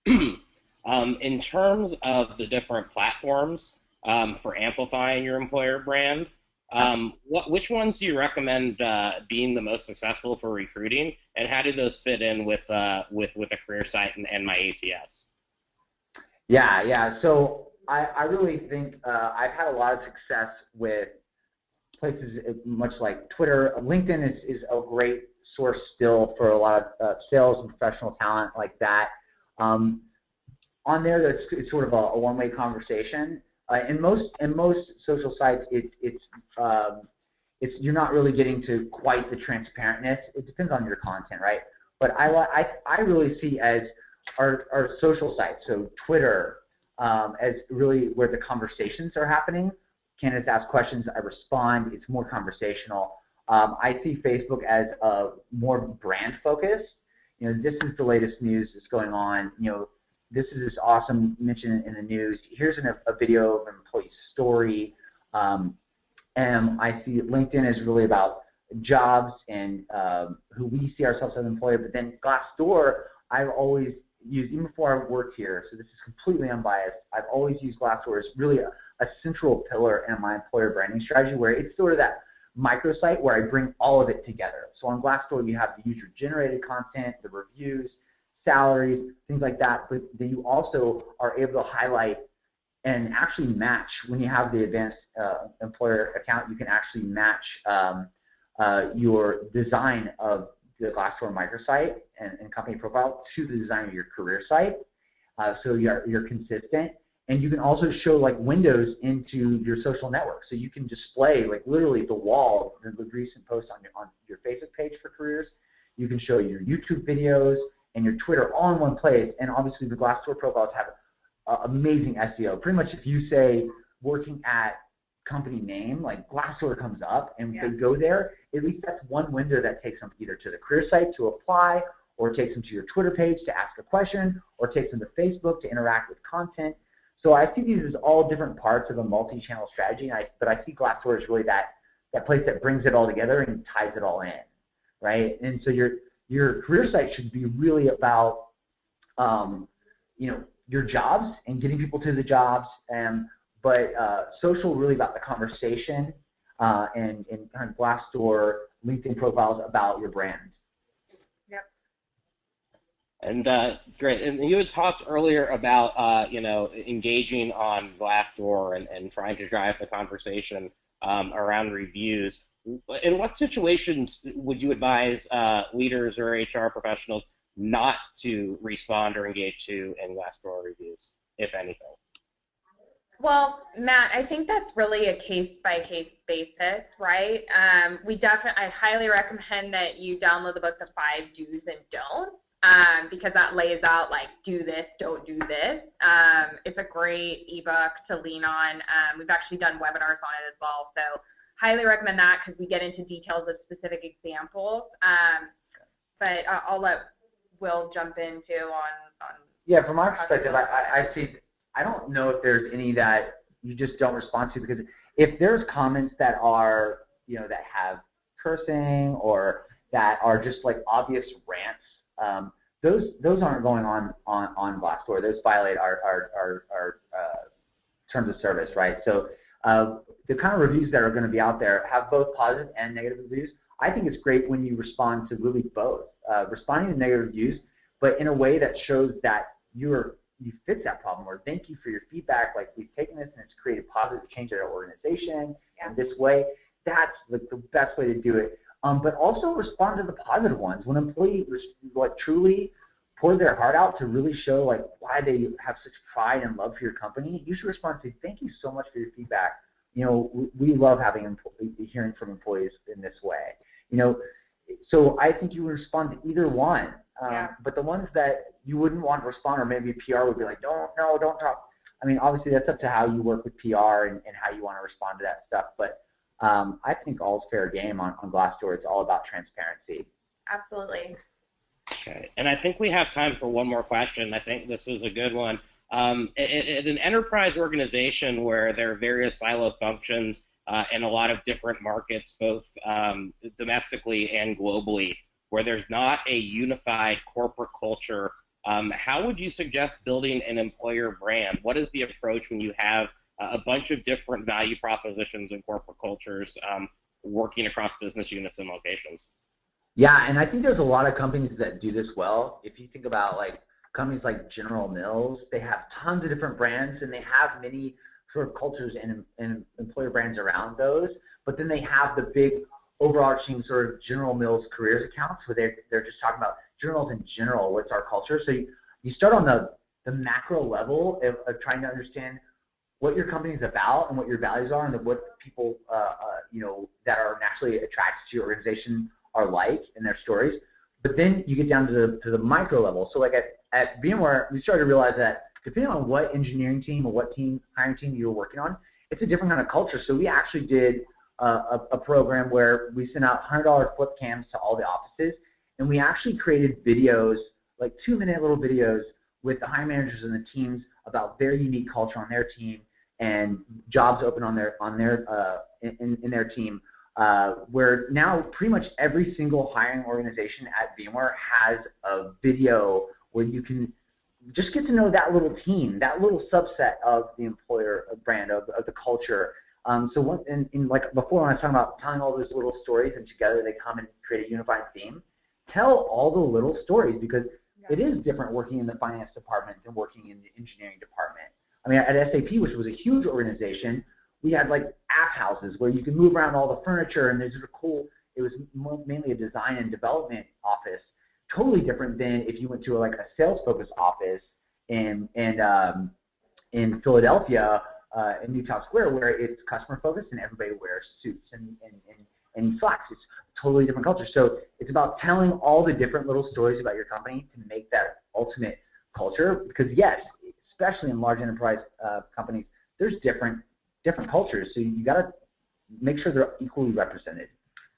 In terms of the different platforms for amplifying your employer brand, which ones do you recommend being the most successful for recruiting, and how do those fit in with a career site and my ATS?
Yeah. So I really think I've had a lot of success with places much like Twitter. LinkedIn is a great source still for a lot of sales and professional talent like that. On there, it's sort of a one-way conversation. In most social sites, it's you're not really getting to quite the transparentness. It depends on your content, right? But I really see as our social sites, so Twitter, as really where the conversations are happening. Candidates ask questions, I respond. It's more conversational. I see Facebook as more brand focused. This is the latest news that's going on. This is this awesome mention in the news. Here's a video of an employee story. And I see LinkedIn is really about jobs and who we see ourselves as an employer. But then Glassdoor, I've always used, even before I worked here, so this is completely unbiased, I've always used Glassdoor as really a central pillar in my employer branding strategy, where it's sort of that microsite where I bring all of it together. So on Glassdoor, you have the user-generated content, the reviews, salaries, things like that, but then you also are able to highlight and actually match. When you have the advanced employer account, you can actually match your design of the Glassdoor microsite and company profile to the design of your career site, so you're consistent. And you can also show like windows into your social network, so you can display like literally the wall, the recent posts on your Facebook page for careers. You can show your YouTube videos and your Twitter all in one place. And obviously the Glassdoor profiles have amazing SEO. Pretty much if you say working at company name, like Glassdoor comes up, and if they go there, at least that's one window that takes them either to the career site to apply, or takes them to your Twitter page to ask a question, or takes them to Facebook to interact with content. So I see these as all different parts of a multi-channel strategy, but I see Glassdoor as really that place that brings it all together and ties it all in, right? And so your career site should be really about your jobs and getting people to the jobs, but social really about the conversation, and kind of Glassdoor, LinkedIn profiles about your brand.
Yep.
And great. And you had talked earlier about engaging on Glassdoor and trying to drive the conversation around reviews. In what situations would you advise leaders or HR professionals not to respond or engage to in Glassdoor reviews, if anything?
Well, Matt, I think that's really a case-by-case basis, right? I highly recommend that you download the book, The 5 Do's and Don'ts, because that lays out, like, do this, don't do this. It's a great ebook to lean on. We've actually done webinars on it as well, so highly recommend that because we get into details of specific examples. But I'll let Will jump in too on
Yeah, from my perspective, I don't know if there's any that you just don't respond to, because if there's comments that are, that have cursing or that are just like obvious rants, those aren't going on Glassdoor. Those violate our terms of service, right? So the kind of reviews that are going to be out there have both positive and negative reviews. I think it's great when you respond to really both, responding to negative reviews, but in a way that shows that you fix that problem, or thank you for your feedback, like we've taken this and it's created positive change at our organization, and this way, that's the best way to do it. But also respond to the positive ones. When employees truly pour their heart out to really show why they have such pride and love for your company, you should respond to, thank you so much for your feedback. We love hearing from employees in this way. So I think you would respond to either one. But the ones that you wouldn't want to respond, or maybe PR would be like, don't talk. I mean, obviously that's up to how you work with PR and how you want to respond to that stuff. But I think all's fair game on Glassdoor. It's all about transparency.
Absolutely.
Okay, and I think we have time for one more question. I think this is a good one. In an enterprise organization where there are various silo functions and a lot of different markets, both domestically and globally, where there's not a unified corporate culture, how would you suggest building an employer brand? What is the approach when you have a bunch of different value propositions and corporate cultures working across business units and locations?
Yeah, and I think there's a lot of companies that do this well. If you think about companies like General Mills, they have tons of different brands, and they have many sort of cultures and employer brands around those. But then they have the big overarching sort of General Mills careers accounts where they're just talking about General Mills in general, what's our culture. So you start on the macro level of trying to understand what your company is about and what your values are, and what people that are naturally attracted to your organization are like in their stories. But then you get down to the micro level. So at VMware, we started to realize that depending on what engineering team or what hiring team you were working on, it's a different kind of culture. So we actually did a program where we sent out $100 flip cams to all the offices, and we actually created videos, 2-minute little videos with the hiring managers and the teams about their unique culture on their team and jobs open in their team. Where now pretty much every single hiring organization at VMware has a video where you can just get to know that little team, that little subset of the employer brand, of the culture. So before, when I was talking about telling all those little stories and together they come and create a unified theme, tell all the little stories, because it is different working in the finance department than working in the engineering department. I mean, at SAP, which was a huge organization, we had app houses where you could move around all the furniture, and there's a cool, it was mainly a design and development office, totally different than if you went to a sales-focused office in Philadelphia, in Newtown Square, where it's customer-focused and everybody wears suits and slacks. It's a totally different culture. So it's about telling all the different little stories about your company to make that ultimate culture, because yes, especially in large enterprise companies, there's different cultures, so you got to make sure they're equally represented.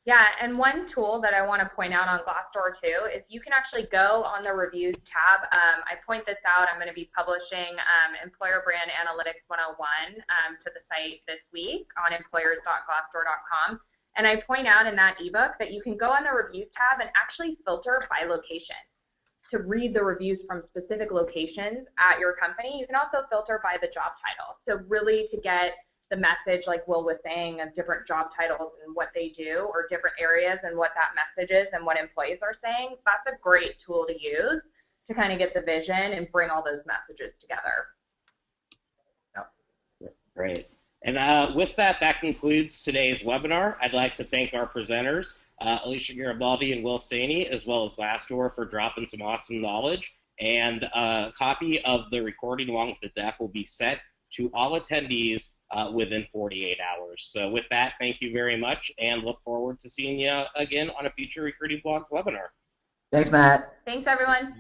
Yeah, and one tool that I want to point out on Glassdoor too is you can actually go on the reviews tab. I point this out. I'm going to be publishing Employer Brand Analytics 101 to the site this week on employers.glassdoor.com. And I point out in that ebook that you can go on the reviews tab and actually filter by location to read the reviews from specific locations at your company. You can also filter by the job title. So really to get the message, like Will was saying, of different job titles and what they do, or different areas and what that message is and what employees are saying, that's a great tool to use to kind of get the vision and bring all those messages together.
Yeah. Great. And with that concludes today's webinar. I'd like to thank our presenters, Alicia Garibaldi and Will Staney, as well as Glassdoor, for dropping some awesome knowledge. And a copy of the recording along with the deck will be set to all attendees within 48 hours. So with that, thank you very much, and look forward to seeing you again on a future Recruiting Blogs webinar.
Thanks, Matt.
Thanks, everyone.